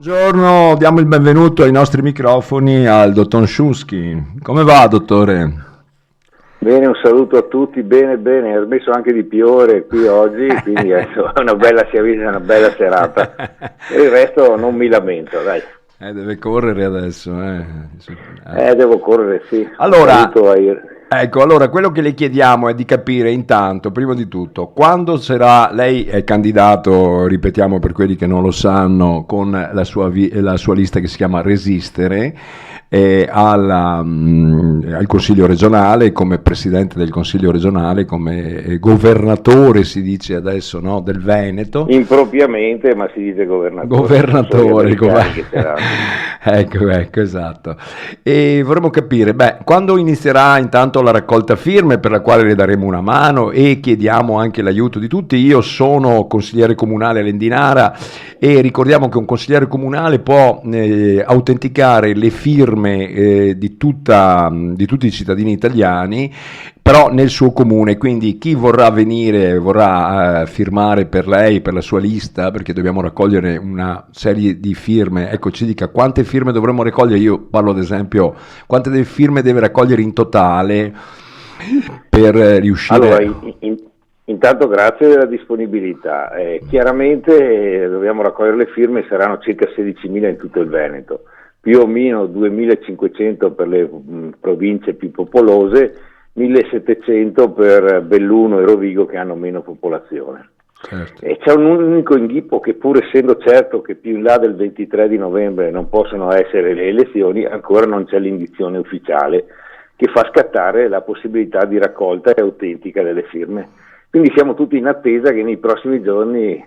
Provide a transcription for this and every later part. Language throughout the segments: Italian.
Buongiorno, diamo il benvenuto ai nostri microfoni al dottor Shusky. Come va, dottore? Bene, un saluto a tutti, bene, bene, ho smesso anche di piovere qui oggi, quindi è una bella, si avvicina una bella serata. Per il resto non mi lamento, dai. Deve correre adesso. Devo correre, sì. Un Allora, saluto ai... allora, quello che le chiediamo è di capire intanto, prima di tutto, quando sarà, lei è candidato, ripetiamo per quelli che non lo sanno, con la sua lista che si chiama Resistere, al Consiglio regionale, come Presidente del Consiglio regionale, come governatore, si dice adesso, no, del Veneto. Impropriamente, ma si dice governatore. Governatore, Che saranno. ecco, esatto. E vorremmo capire, quando inizierà intanto la raccolta firme per la quale le daremo una mano e chiediamo anche l'aiuto di tutti. Io sono consigliere comunale a Lendinara e ricordiamo che un consigliere comunale può autenticare le firme di tutti i cittadini italiani, però nel suo comune, quindi chi vorrà venire, vorrà firmare per lei, per la sua lista, perché dobbiamo raccogliere una serie di firme, ecco, ci dica quante firme dovremmo raccogliere. Io parlo ad esempio, quante firme deve raccogliere in totale per riuscire... Allora, intanto grazie della disponibilità. Chiaramente dobbiamo raccogliere le firme, saranno circa 16.000 in tutto il Veneto, più o meno 2.500 per le province più popolose, 1.700 per Belluno e Rovigo che hanno meno popolazione. Certo. E c'è un unico inghippo che, pur essendo certo che più in là del 23 di novembre non possono essere le elezioni, ancora non c'è l'indizione ufficiale che fa scattare la possibilità di raccolta autentica delle firme. Quindi siamo tutti in attesa che nei prossimi giorni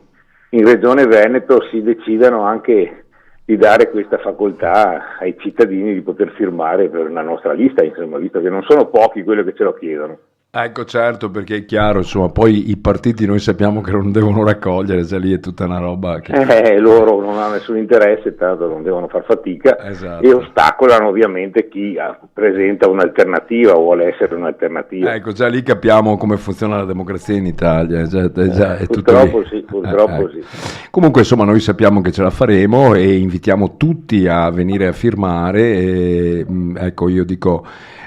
in Regione Veneto si decidano anche di dare questa facoltà ai cittadini di poter firmare per la nostra lista, insomma, visto che non sono pochi quelli che ce lo chiedono. Ecco, certo, perché è chiaro, insomma, poi i partiti noi sappiamo che non devono raccogliere, cioè lì è tutta una roba che... Loro non hanno nessun interesse, tanto non devono far fatica, Esatto. E ostacolano ovviamente chi presenta un'alternativa o vuole essere un'alternativa. Ecco, già lì capiamo come funziona la democrazia in Italia. È tutto Purtroppo lì. sì, purtroppo sì. Comunque, insomma, noi sappiamo che ce la faremo e invitiamo tutti a venire a firmare. Ecco, io dico,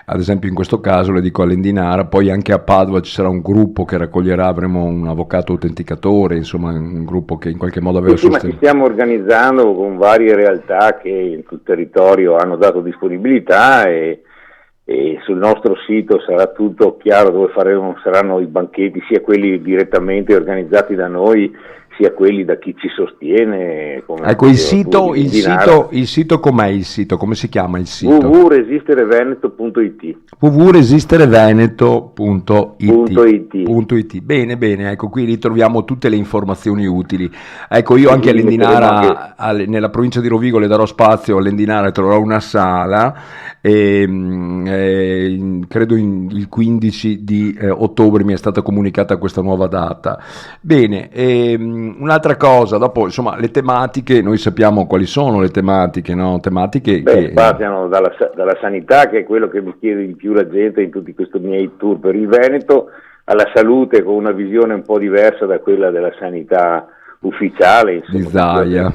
ad esempio, in questo caso le dico a Lendinara, poi anche a Padova ci sarà un gruppo che raccoglierà, avremo un avvocato autenticatore, insomma, un gruppo che in qualche modo aveva Sì, ma ci stiamo organizzando con varie realtà che in tutto il territorio hanno dato disponibilità e sul nostro sito sarà tutto chiaro dove saranno i banchetti, sia quelli direttamente organizzati da noi, sia quelli da chi ci sostiene. Ecco, il sito com'è il sito? Come si chiama il sito? www.resistereveneto.it www.resistereveneto.it. Bene, ecco, qui ritroviamo tutte le informazioni utili. Ecco, io anche a Lendinara, nella provincia di Rovigo, le darò spazio, a Lendinara troverò una sala, credo il 15 di ottobre mi è stata comunicata questa nuova data. Bene, un'altra cosa, dopo, insomma, le tematiche, noi sappiamo quali sono le tematiche, no? Tematiche che... Partiamo dalla sanità, che è quello che mi chiede di più la gente in tutti questi miei tour per il Veneto, alla salute con una visione un po' diversa da quella della sanità ufficiale, insomma, di Zaia,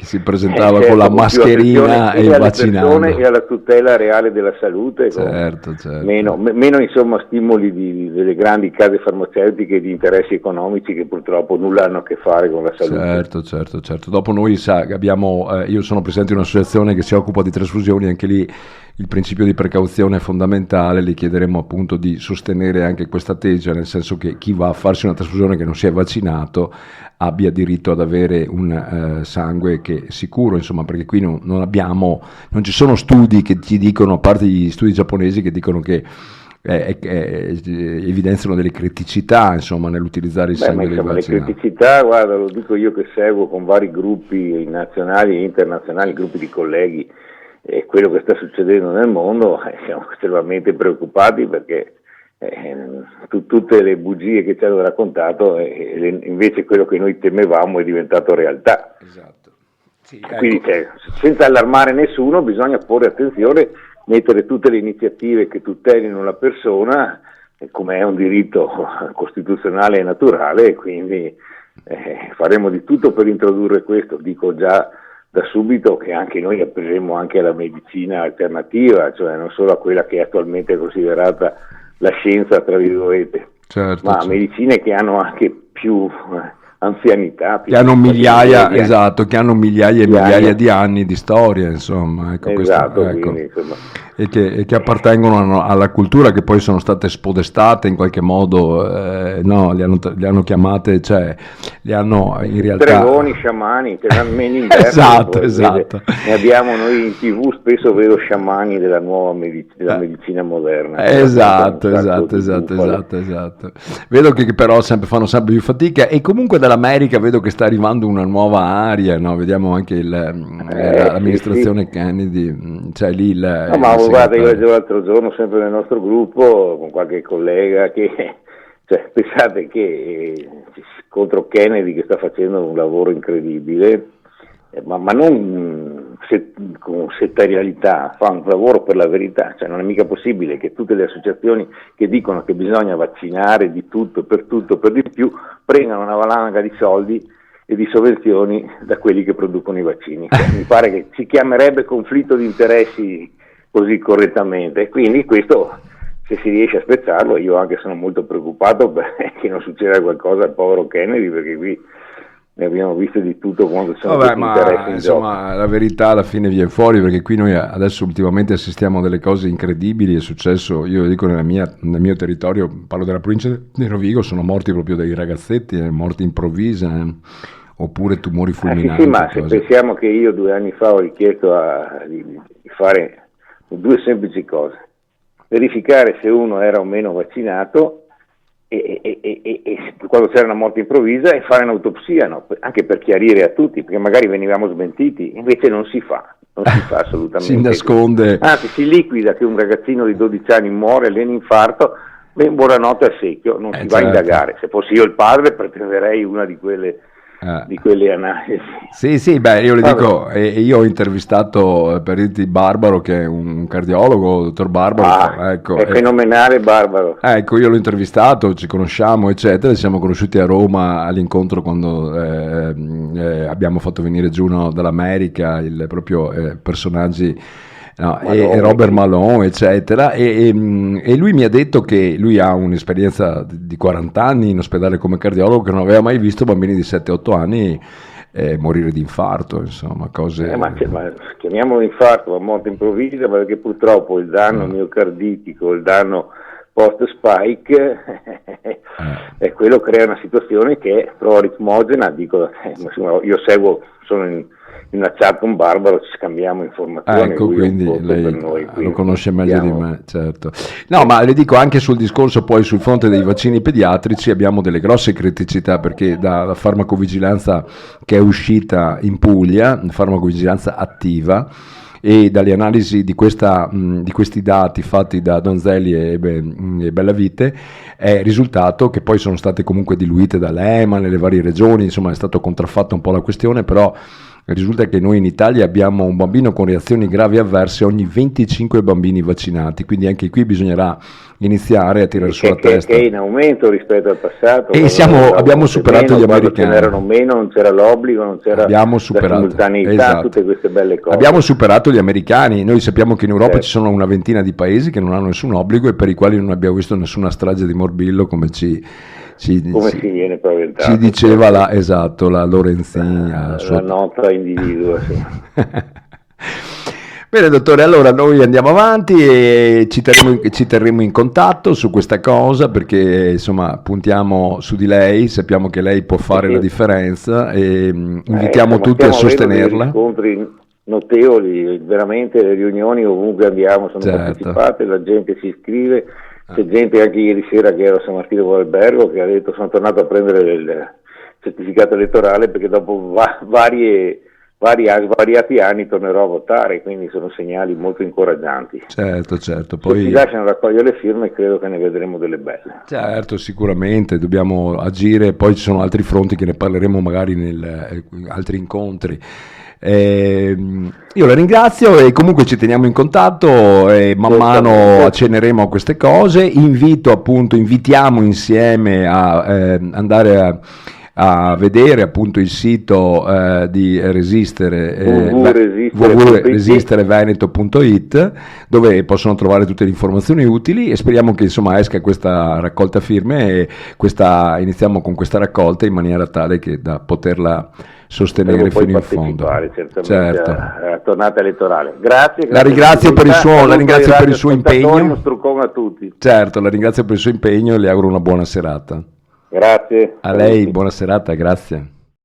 che si presentava certo, con la mascherina e il vaccinato, e alla tutela reale della salute, certo. Meno insomma stimoli delle grandi case farmaceutiche e di interessi economici che purtroppo nulla hanno a che fare con la salute. Certo. Dopo noi io sono presidente di un'associazione che si occupa di trasfusioni, anche lì il principio di precauzione è fondamentale, le chiederemo appunto di sostenere anche questa tesi, nel senso che chi va a farsi una trasfusione che non si è vaccinato abbia diritto ad avere un sangue che è sicuro, insomma, perché qui non ci sono studi che ti dicono, a parte gli studi giapponesi che dicono che evidenziano delle criticità, insomma, nell'utilizzare il sangue dei vaccinati. Le criticità, guarda, lo dico io che seguo con vari gruppi nazionali e internazionali, gruppi di colleghi, quello che sta succedendo nel mondo, siamo estremamente preoccupati perché tutte le bugie che ci hanno raccontato, invece quello che noi temevamo è diventato realtà. Esatto. Sì, Quindi senza allarmare nessuno bisogna porre attenzione, mettere tutte le iniziative che tutelino la persona, come è un diritto costituzionale e naturale, e quindi faremo di tutto per introdurre questo, dico già da subito che anche noi apriremo anche alla medicina alternativa, cioè non solo a quella che è attualmente considerata la scienza, tra virgolette, certo, ma certo. medicine che hanno anche più anzianità, Che hanno migliaia, di esatto, che hanno migliaia e di migliaia anni. di anni di storia, insomma, ecco, Esatto, ecco. quindi insomma. E che appartengono alla cultura, che poi sono state spodestate in qualche modo, no, le hanno chiamate, cioè, le hanno in realtà... Stregoni, sciamani, che vanno meno in verso, Esatto, esatto. ne abbiamo noi in TV, spesso vedo sciamani della nuova della medicina moderna. Esatto. Vedo che però fanno sempre più fatica, e comunque dall'America vedo che sta arrivando una nuova aria, no? Vediamo anche l'amministrazione sì. Kennedy, cioè lì No, ma guarda, io leggevo l'altro giorno sempre nel nostro gruppo con qualche collega che, cioè, pensate che contro Kennedy, che sta facendo un lavoro incredibile, ma non con settarialità, fa un lavoro per la verità, cioè non è mica possibile che tutte le associazioni che dicono che bisogna vaccinare di tutto, per di più, prendano una valanga di soldi e di sovvenzioni da quelli che producono i vaccini. Mi pare che si chiamerebbe conflitto di interessi così correttamente, quindi questo, se si riesce a spezzarlo, io anche sono molto preoccupato che non succeda qualcosa al povero Kennedy, perché qui ne abbiamo visto di tutto quando ci sono questi interessi in insomma, gioco. la verità alla fine viene fuori, perché qui noi adesso ultimamente assistiamo a delle cose incredibili. È successo, io dico, nel mio territorio, parlo della provincia di Rovigo, sono morti proprio dei ragazzetti, morti improvvisa, oppure tumori fulminanti. Sì, ma se pensiamo che io 2 anni fa ho richiesto di fare 2 semplici cose: verificare se uno era o meno vaccinato, e quando c'era una morte improvvisa, e fare un'autopsia, no? Anche per chiarire a tutti, perché magari venivamo smentiti, invece non si fa assolutamente. Si nasconde. Anzi, si liquida che un ragazzino di 12 anni muore all'infarto, buonanotte a secchio, non si va a indagare. Se fossi io il padre, pretenderei una di quelle analisi. Sì, beh, io le dico, io ho intervistato per dirti Barbaro, che è un cardiologo, dottor Barbaro, ecco, è fenomenale Barbaro. Ecco, io l'ho intervistato, ci conosciamo, eccetera, ci siamo conosciuti a Roma all'incontro quando abbiamo fatto venire giù, no, dall'America proprio personaggi. No, e Robert Malone, eccetera, e lui mi ha detto che lui ha un'esperienza di 40 anni in ospedale come cardiologo, che non aveva mai visto bambini di 7-8 anni morire di infarto, insomma, cose... ma chiamiamolo infarto, ma morte improvvisa, perché purtroppo il danno miocarditico, il danno post-spike è quello, crea una situazione che è pro-aritmogena. Dico, io sono in una chat con Barbaro, ci scambiamo informazioni. Ecco, quindi lei per noi, lo conosce meglio di me, certo. No, ma le dico, anche sul discorso poi sul fronte dei vaccini pediatrici abbiamo delle grosse criticità, perché dalla farmacovigilanza che è uscita in Puglia, farmacovigilanza attiva, e dalle analisi di questi dati fatti da Donzelli e Bellavite è risultato che poi sono state comunque diluite dall'EMA nelle varie regioni, insomma è stato contraffatta un po' la questione, però risulta che noi in Italia abbiamo un bambino con reazioni gravi avverse ogni 25 bambini vaccinati, quindi anche qui bisognerà iniziare a tirare sulla testa. Che è in aumento rispetto al passato. E abbiamo superato gli americani. Ce n'erano meno, non c'era l'obbligo, non c'era la simultaneità, esatto. Tutte queste belle cose. Abbiamo superato gli americani. Noi sappiamo che in Europa ci sono una ventina di paesi che non hanno nessun obbligo e per i quali non abbiamo visto nessuna strage di morbillo, come si viene paventato, ci diceva la Lorenzini, la nota individuo. Sì. Bene dottore, allora noi andiamo avanti e ci terremo in contatto su questa cosa, perché insomma puntiamo su di lei, sappiamo che lei può fare la differenza e invitiamo tutti a sostenerla. Incontri notevoli, veramente le riunioni ovunque andiamo sono partecipate, la gente si iscrive. C'è gente, anche ieri sera che ero a San Martino con Albergo, che ha detto sono tornato a prendere il certificato elettorale perché dopo svariati anni tornerò a votare, quindi sono segnali molto incoraggianti. Certo. Se Poi ci lasciano raccogliere le firme credo che ne vedremo delle belle. Certo, sicuramente dobbiamo agire, poi ci sono altri fronti che ne parleremo magari in altri incontri. Io la ringrazio e comunque ci teniamo in contatto e man mano accenneremo a queste cose. Invitiamo insieme a andare a vedere appunto il sito di Resistere, www.resistereveneto.it, dove possono trovare tutte le informazioni utili, e speriamo che insomma esca questa raccolta firme e iniziamo con questa raccolta in maniera tale che da poterla sostenere fino in fondo. Certo. A tornata elettorale. Grazie. La ringrazio per il suo impegno. Uno struccone a tutti. Certo, la ringrazio per il suo impegno e le auguro una buona serata. Grazie. A lei, buona serata, grazie.